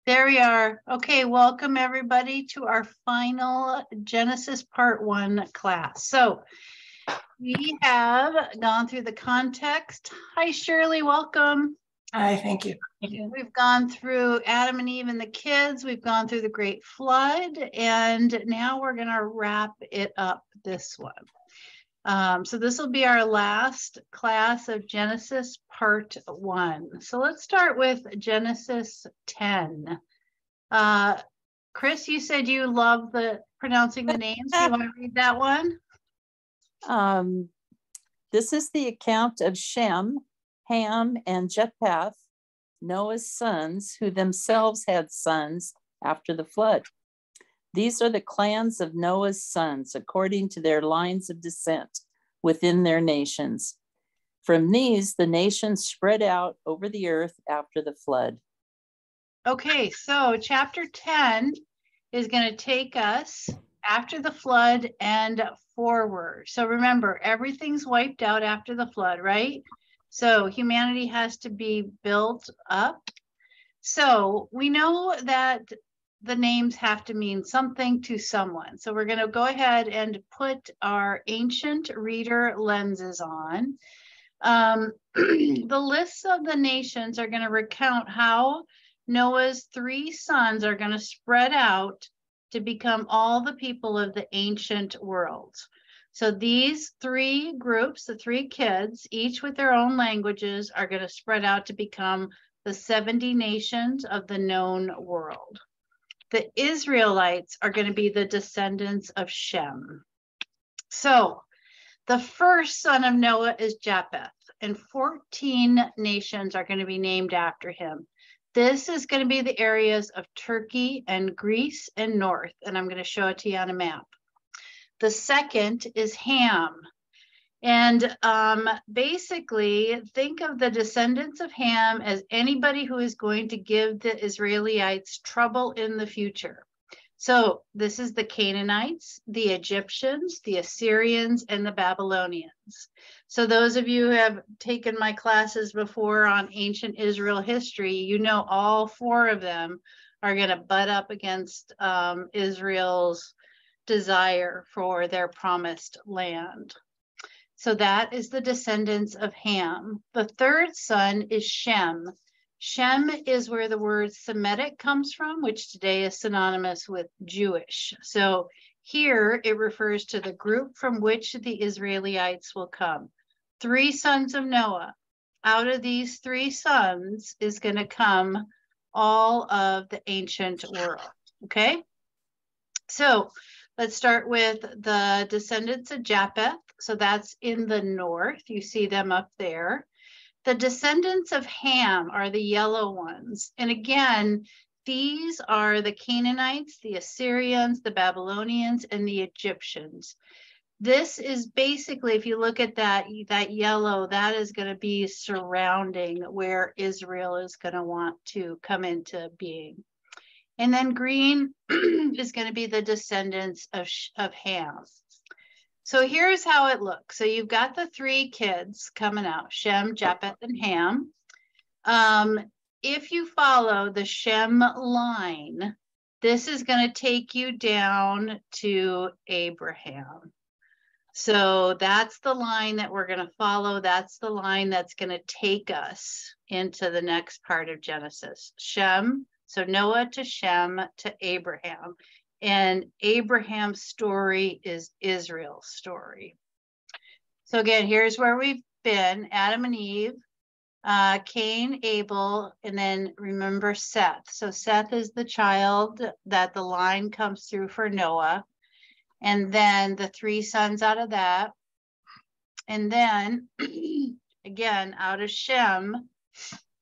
There we are. Okay, welcome everybody to our final Genesis Part 1 class. So we have gone through the context. Hi, Shirley, welcome. Hi, thank you. We've gone through Adam and Eve and the kids. We've gone through the Great Flood, and now we're going to wrap it up this one. So this will be our last class of Genesis Part 1. So let's start with Genesis 10. Chris, you said you love pronouncing the names. Do you want to read that one? This is the account of Shem, Ham, and Japheth, Noah's sons, who themselves had sons after the flood. These are the clans of Noah's sons, according to their lines of descent within their nations. From these, the nations spread out over the earth after the flood. Okay, so chapter 10 is going to take us after the flood and forward. So remember, everything's wiped out after the flood, right? So humanity has to be built up. So we know that the names have to mean something to someone. So we're going to go ahead and put our ancient reader lenses on. The lists of the nations are going to recount how Noah's 3 sons are going to spread out to become all the people of the ancient world. So these 3 groups, the 3 kids, each with their own languages, are going to spread out to become the 70 nations of the known world. The Israelites are going to be the descendants of Shem. So the first son of Noah is Japheth, and 14 nations are going to be named after him. This is going to be the areas of Turkey and Greece and North, and I'm going to show it to you on a map. The second is Ham. And basically, think of the descendants of Ham as anybody who is going to give the Israelites trouble in the future. So this is the Canaanites, the Egyptians, the Assyrians, and the Babylonians. So those of you who have taken my classes before on ancient Israel history, you know all 4 of them are going to butt up against Israel's desire for their promised land. So that is the descendants of Ham. The third son is Shem. Shem is where the word Semitic comes from, which today is synonymous with Jewish. So here it refers to the group from which the Israelites will come. 3 sons of Noah. Out of these 3 sons is going to come all of the ancient world. Okay? So let's start with the descendants of Japheth. So that's in the north. You see them up there. The descendants of Ham are the yellow ones. And again, these are the Canaanites, the Assyrians, the Babylonians, and the Egyptians. This is basically, if you look at that yellow, that is going to be surrounding where Israel is going to want to come into being. And then green is going to be the descendants of Ham. So here's how it looks. So you've got the 3 kids coming out, Shem, Japheth, and Ham. If you follow the Shem line, this is going to take you down to Abraham. So that's the line that we're going to follow. That's the line that's going to take us into the next part of Genesis. Shem, so Noah to Shem to Abraham. And Abraham's story is Israel's story. So again, here's where we've been. Adam and Eve, Cain, Abel, and then remember Seth. So Seth is the child that the line comes through for Noah. And then the 3 sons out of that. And then, again, out of Shem,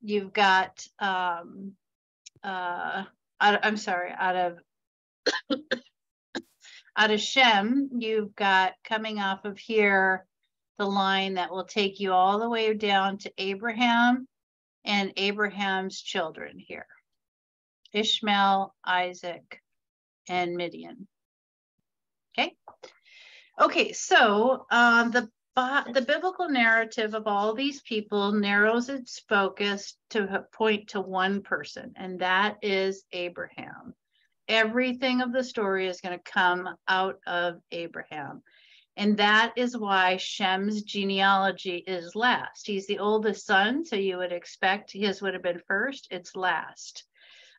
you've got, out of Shem, you've got coming off of here the line that will take you all the way down to Abraham and Abraham's children here. Ishmael, Isaac, and Midian. Okay. Okay, so the the biblical narrative of all these people narrows its focus to point to one person, and that is Abraham. Everything of the story is going to come out of Abraham. And that is why Shem's genealogy is last. He's the oldest son, so you would expect his would have been first. It's last.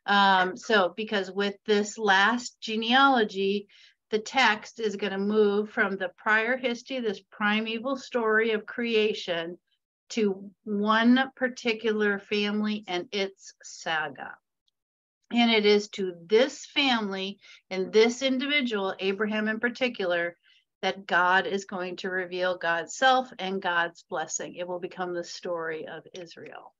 Because with this last genealogy, the text is going to move from the prior history, this primeval story of creation, to one particular family and its saga. And it is to this family and this individual, Abraham in particular, that God is going to reveal God's self and God's blessing. It will become the story of Israel.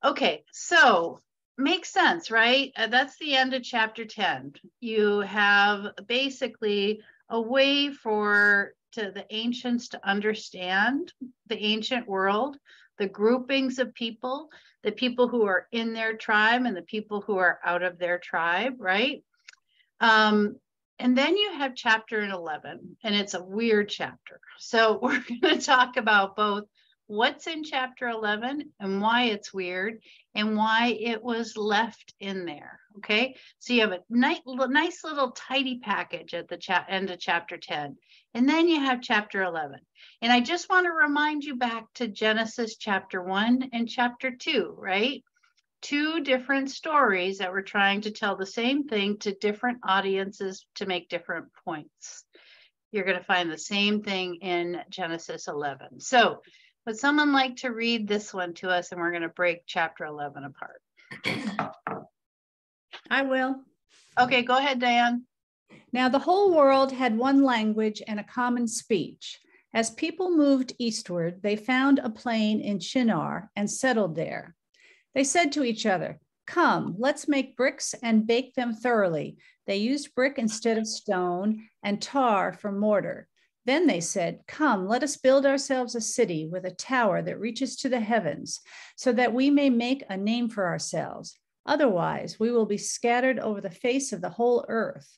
Okay, so makes sense, right? That's the end of chapter 10. You have basically a way for the ancients to understand the ancient world, the groupings of people, the people who are in their tribe and the people who are out of their tribe, right? And then you have chapter 11, and it's a weird chapter. So we're going to talk about both what's in chapter 11 and why it's weird and why it was left in there. Okay, so you have a nice little tidy package at the end of chapter 10, and then you have chapter 11. And I just want to remind you back to Genesis chapter 1 and chapter 2, right? Two different stories that were trying to tell the same thing to different audiences to make different points. You're going to find the same thing in Genesis 11. So would someone like to read this one to us, and we're going to break chapter 11 apart? I will. Okay, go ahead, Diane. Now the whole world had one language and a common speech. As people moved eastward, they found a plain in Shinar and settled there. They said to each other, "Come, let's make bricks and bake them thoroughly." They used brick instead of stone and tar for mortar. Then they said, "Come, let us build ourselves a city with a tower that reaches to the heavens, so that we may make a name for ourselves. Otherwise, we will be scattered over the face of the whole earth."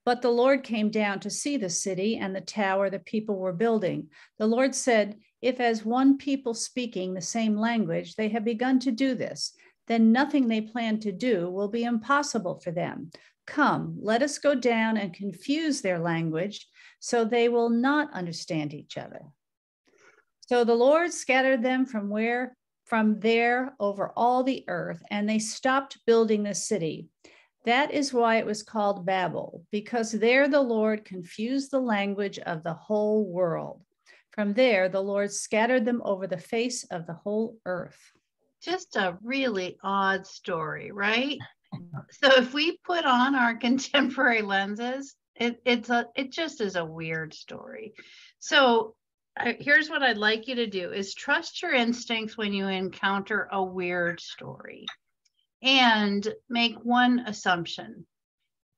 But the Lord came down to see the city and the tower the people were building. The Lord said, "If as one people speaking the same language, they have begun to do this, then nothing they plan to do will be impossible for them. Come, let us go down and confuse their language, so they will not understand each other." So the Lord scattered them from there over all the earth, and they stopped building the city. That is why it was called Babel, because there the Lord confused the language of the whole world. From there, the Lord scattered them over the face of the whole earth. Just a really odd story, right? So if we put on our contemporary lenses, it just is a weird story. So here's what I'd like you to do is trust your instincts when you encounter a weird story and make one assumption.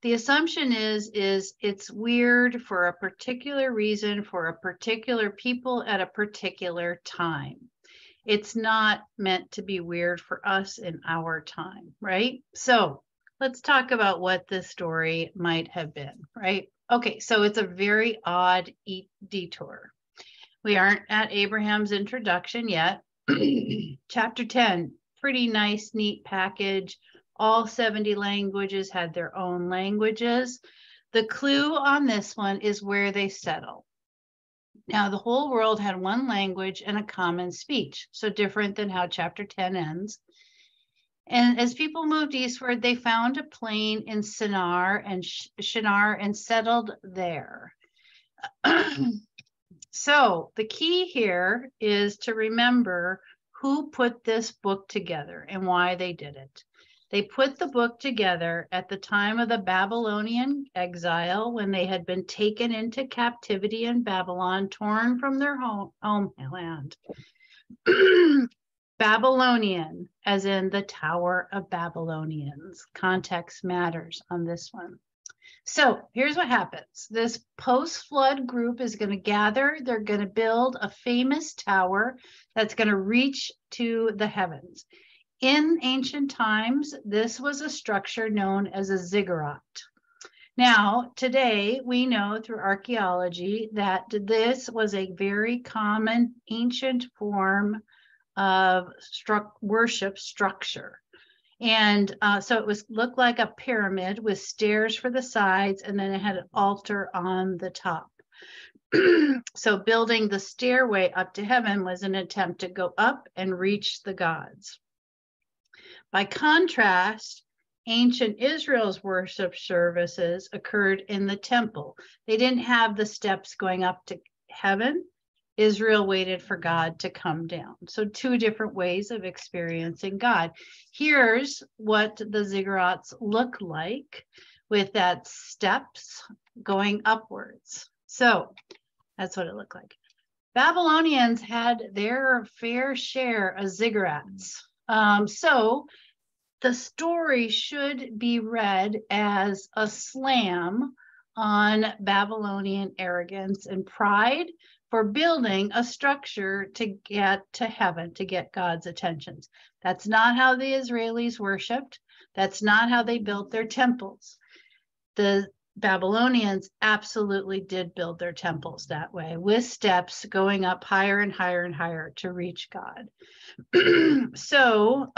The assumption is it's weird for a particular reason for a particular people at a particular time. It's not meant to be weird for us in our time, right? So let's talk about what this story might have been, right? Okay, so it's a very odd detour. We aren't at Abraham's introduction yet. Chapter 10, pretty nice, neat package. All 70 languages had their own languages. The clue on this one is where they settle. Now, the whole world had one language and a common speech, so different than how chapter 10 ends. And as people moved eastward, they found a plain in Shinar and settled there. So the key here is to remember who put this book together and why they did it. They put the book together at the time of the Babylonian exile, when they had been taken into captivity in Babylon, torn from their homeland. Babylonian, as in the Tower of Babylonians. Context matters on this one. So here's what happens. This post-flood group is going to gather. They're going to build a famous tower that's going to reach to the heavens. In ancient times, this was a structure known as a ziggurat. Now, today we know through archaeology that this was a very common ancient form of worship structure. And so it looked like a pyramid with stairs for the sides, and then it had an altar on the top. So building the stairway up to heaven was an attempt to go up and reach the gods. By contrast, ancient Israel's worship services occurred in the temple. They didn't have the steps going up to heaven. Israel waited for God to come down. So two different ways of experiencing God. Here's what the ziggurats look like with that steps going upwards. So that's what it looked like. Babylonians had their fair share of ziggurats. So the story should be read as a slam on Babylonian arrogance and pride for building a structure to get to heaven, to get God's attentions. That's not how the Israelis worshiped. That's not how they built their temples. The Babylonians absolutely did build their temples that way, with steps going up higher and higher and higher to reach God. So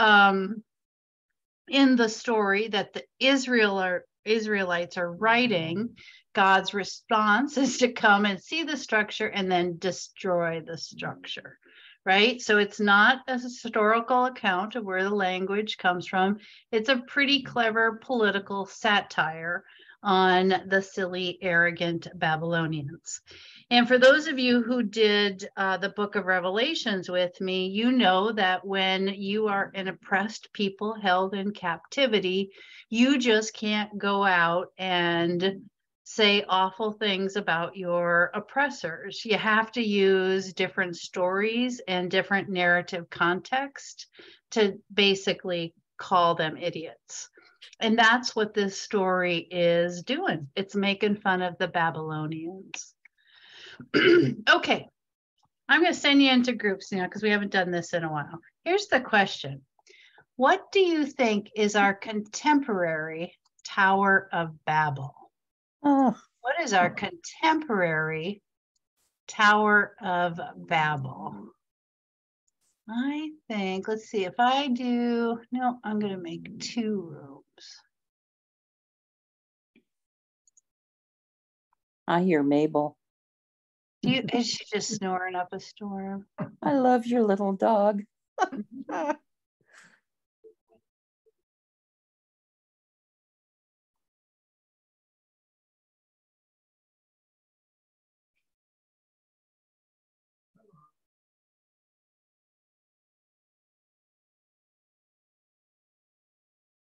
in the story that the Israelites are writing, God's response is to come and see the structure and then destroy the structure, right? So it's not a historical account of where the language comes from. It's a pretty clever political satire on the silly, arrogant Babylonians. And for those of you who did the book of Revelations with me, you know that when you are an oppressed people held in captivity, you just can't go out and say awful things about your oppressors. You have to use different stories and different narrative context to basically call them idiots. And that's what this story is doing. It's making fun of the Babylonians. Okay, I'm going to send you into groups now because we haven't done this in a while. Here's the question. What do you think is our contemporary Tower of Babel? Oh. What is our contemporary Tower of Babel? I think, let's see, if I do, no, I'm going to make 2 rooms. I hear Mabel. Is she just snoring up a storm? I love your little dog.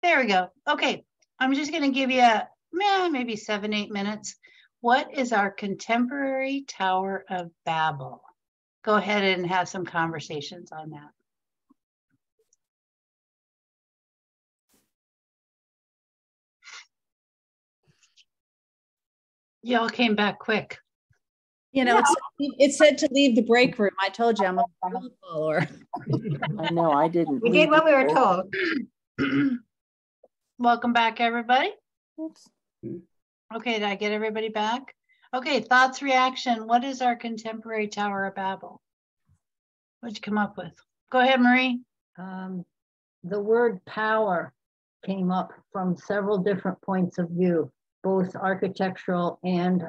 There we go. Okay, I'm just going to give you maybe 7-8 minutes. What is our contemporary Tower of Babel? Go ahead and have some conversations on that. Y'all came back quick. You know, it said to leave the break room. I told you I'm a follower. I know, I didn't. We did what we were told. Welcome back, everybody. Oops. Okay, did I get everybody back? Okay, thoughts, reaction. What is our contemporary Tower of Babel? What'd you come up with? Go ahead, Marie. The word power came up from several different points of view, both architectural and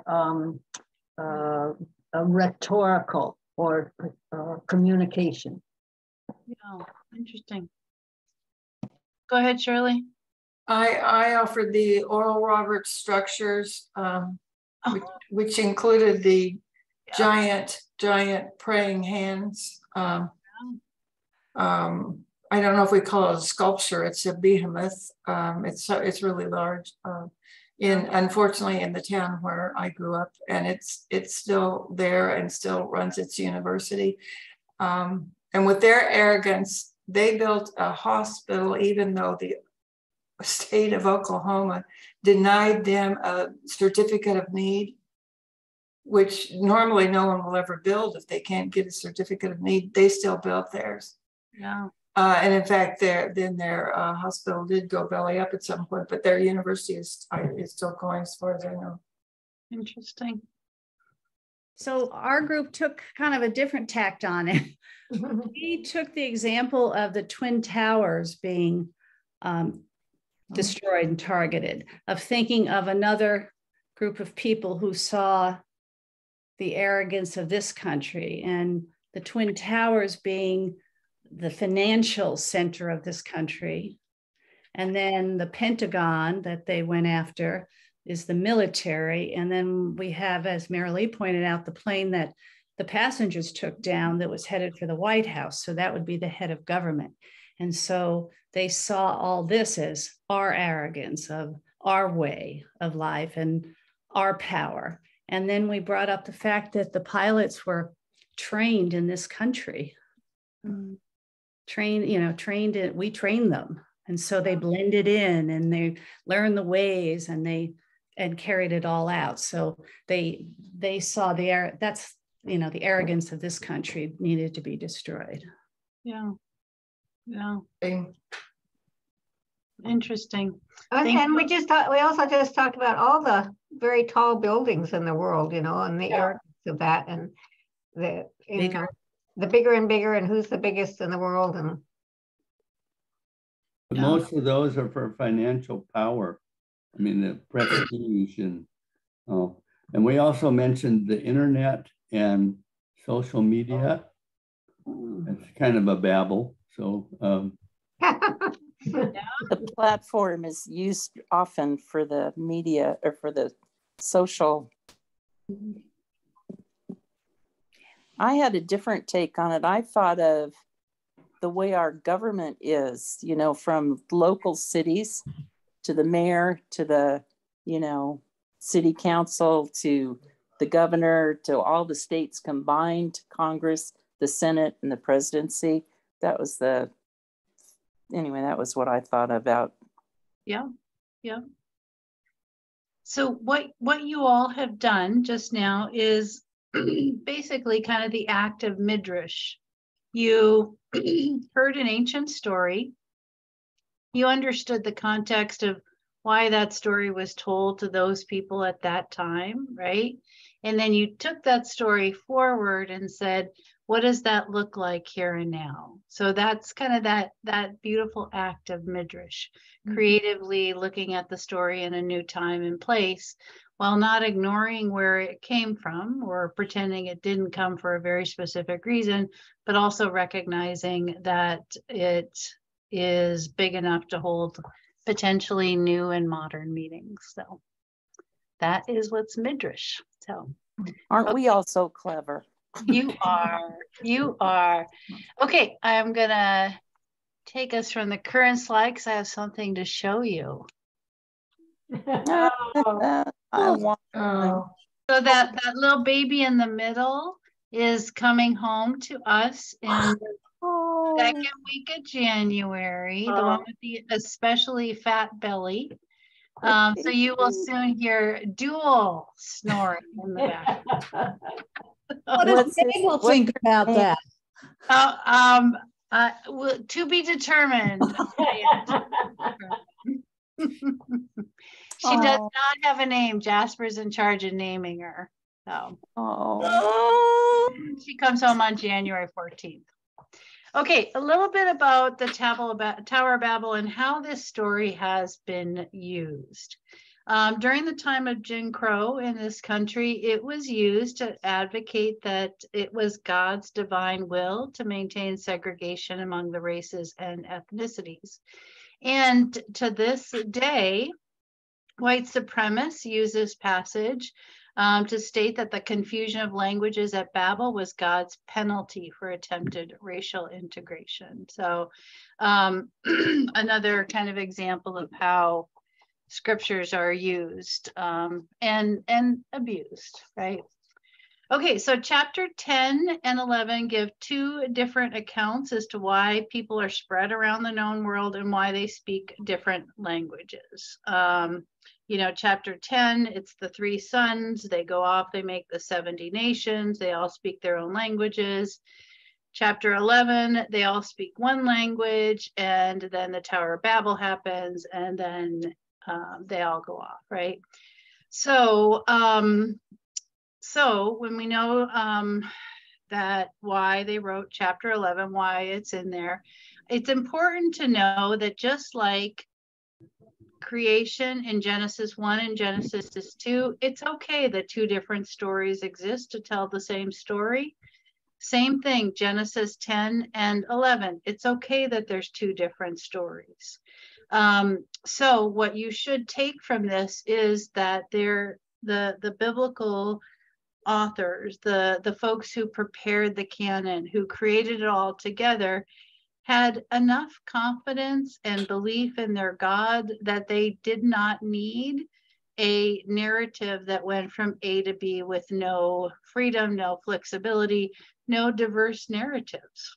rhetorical or communication. Yeah, interesting. Go ahead, Shirley. I offered the Oral Roberts structures, which included the giant praying hands. I don't know if we call it a sculpture. It's a behemoth. It's really large. Unfortunately, in the town where I grew up, and it's still there and still runs its university. And with their arrogance, they built a hospital, even though the state of Oklahoma denied them a certificate of need, which normally no one will ever build if they can't get a certificate of need. They still built theirs. Yeah. And in fact, their hospital did go belly up at some point, but their university is still going, as far as I know. Interesting. So our group took kind of a different tact on it. We took the example of the Twin Towers being destroyed and targeted, of thinking of another group of people who saw the arrogance of this country, and the Twin Towers being the financial center of this country. And then the Pentagon that they went after is the military. And then we have, as Marilee pointed out, the plane that the passengers took down that was headed for the White House. So that would be the head of government. And so they saw all this as our arrogance of our way of life and our power. And then we brought up the fact that the pilots were trained in this country. We trained them. And so they blended in and they learned the ways and carried it all out. So they saw the arrogance of this country needed to be destroyed. Yeah. Interesting. And we also just talked about all the very tall buildings in the world, and the arrogance of that, and the bigger and bigger, and who's the biggest in the world. And most of those are for financial power. I mean, the prestige and we also mentioned the internet and social media. It's kind of a babble. So the platform is used often for the media or for the social. I had a different take on it. I thought of the way our government is, from local cities to the mayor, to the, city council, to the governor, to all the states combined, Congress, the Senate, and the presidency. That was what I thought about. Yeah. So what you all have done just now is basically kind of the act of midrash. You heard an ancient story. You understood the context of why that story was told to those people at that time, right? And then you took that story forward and said, what does that look like here and now? So that's kind of that beautiful act of midrash, creatively looking at the story in a new time and place, while not ignoring where it came from or pretending it didn't come for a very specific reason, but also recognizing that it is big enough to hold potentially new and modern meanings. So that is what's midrash. So aren't we all so clever? You are. Okay, I'm gonna take us from the current slide because I have something to show you. Oh. So that little baby in the middle is coming home to us in the second week of January, the one with the especially fat belly. So you will soon hear dual snoring in the back. What does Mabel think about that? To be determined. She does not have a name. Jasper's in charge of naming her. So she comes home on January 14th. Okay, a little bit about the Tower of Babel and how this story has been used. During the time of Jim Crow in this country, it was used to advocate that it was God's divine will to maintain segregation among the races and ethnicities. And to this day, white supremacists use this passage to state that the confusion of languages at Babel was God's penalty for attempted racial integration. So another kind of example of how scriptures are used and abused, right? Okay, so chapter 10 and 11 give two different accounts as to why people are spread around the known world and why they speak different languages. Chapter 10, it's the three sons. They go off, they make the 70 nations. They all speak their own languages. Chapter 11, they all speak one language, and then the Tower of Babel happens, and then they all go off, right? So, so when we know that why they wrote chapter 11, why it's in there, it's important to know that just like creation in Genesis 1 and Genesis 2, it's okay that two different stories exist to tell the same story. Same thing, Genesis 10 and 11. It's okay that there's two different stories. So what you should take from this is that they're the biblical authors, the folks who prepared the canon, who created it all together, had enough confidence and belief in their God that they did not need a narrative that went from A to B with no freedom, no flexibility, no diverse narratives.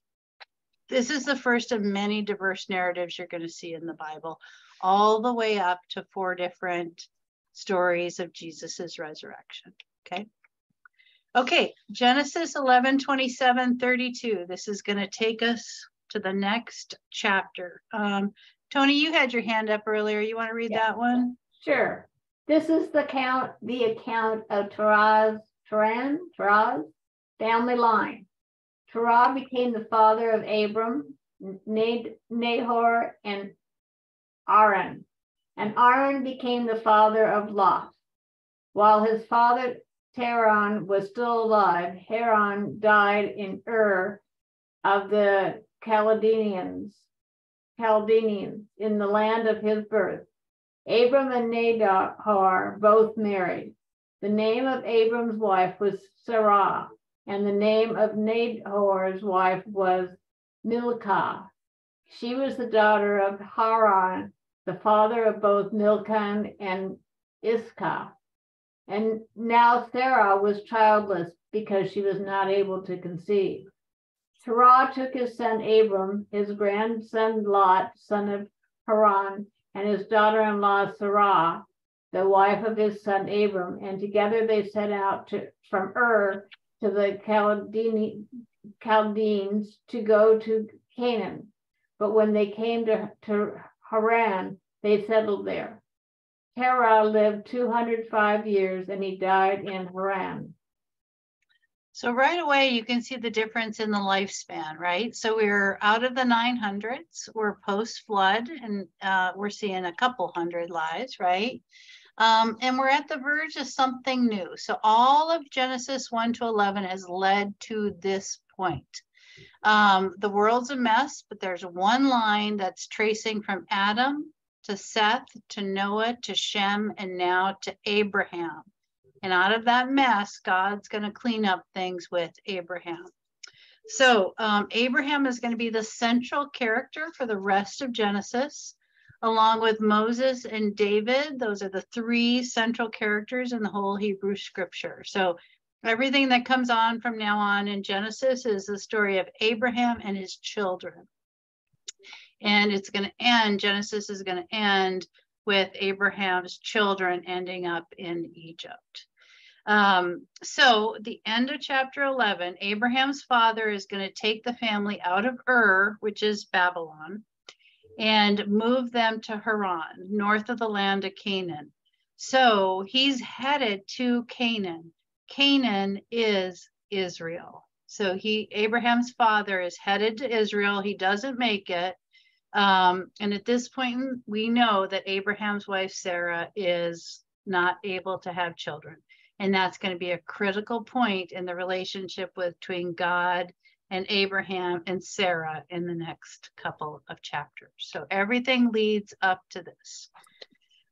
This is the first of many diverse narratives you're going to see in the Bible, all the way up to 4 different stories of Jesus's resurrection. Okay. Okay, Genesis 11, 27, 32. This is going to take us to the next chapter. Tony, you had your hand up earlier. You want to read that one? Sure. This is the account of Terah's family line. Terah became the father of Abram, Nahor, and Haran. And Haran became the father of Lot. While his father Haran was still alive, Haran died in Ur of the Chaldeans in the land of his birth. Abram and Nahor both married. The name of Abram's wife was Sarah, and the name of Nahor's wife was Milcah. She was the daughter of Haran, the father of both Milcah and Iscah. And now Sarah was childless because she was not able to conceive. Terah took his son Abram, his grandson Lot, son of Haran, and his daughter-in-law Sarah, the wife of his son Abram, and together they set out from Ur to the Chaldeans to go to Canaan. But when they came to Haran, they settled there. Terah lived 205 years, and he died in Haran. So right away, you can see the difference in the lifespan, right? So we're out of the 900s, we're post-flood, and we're seeing a couple hundred lives, right? And we're at the verge of something new. So all of Genesis 1 to 11 has led to this point. The world's a mess, but there's one line that's tracing from Adam to Seth, to Noah, to Shem, and now to Abraham. And out of that mess, God's going to clean up things with Abraham. So Abraham is going to be the central character for the rest of Genesis, along with Moses and David. Those are the 3 central characters in the whole Hebrew scripture. So everything that comes on from now on in Genesis is the story of Abraham and his children. And it's going to end, Genesis is going to end with Abraham's children ending up in Egypt. So the end of chapter 11, Abraham's father is going to take the family out of Ur, which is Babylon, and move them to Haran, north of the land of Canaan. So he's headed to Canaan. Canaan is Israel. So Abraham's father is headed to Israel. He doesn't make it. And at this point, we know that Abraham's wife, Sarah, is not able to have children. And that's going to be a critical point in the relationship between God and Abraham and Sarah in the next couple of chapters. So everything leads up to this.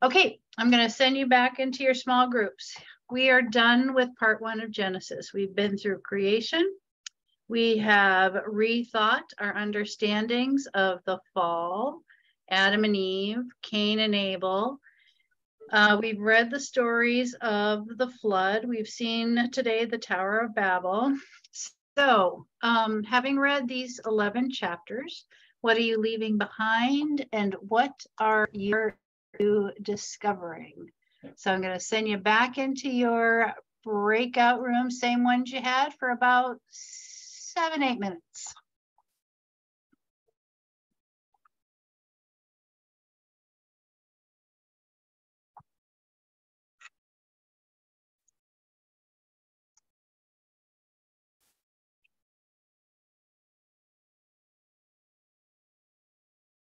Okay, I'm going to send you back into your small groups. We are done with part 1 of Genesis. We've been through creation. We have rethought our understandings of the fall, Adam and Eve, Cain and Abel. We've read the stories of the flood. We've seen today the Tower of Babel. So having read these 11 chapters, what are you leaving behind and what are you discovering? So I'm going to send you back into your breakout room, same ones you had for about 7, 8 minutes.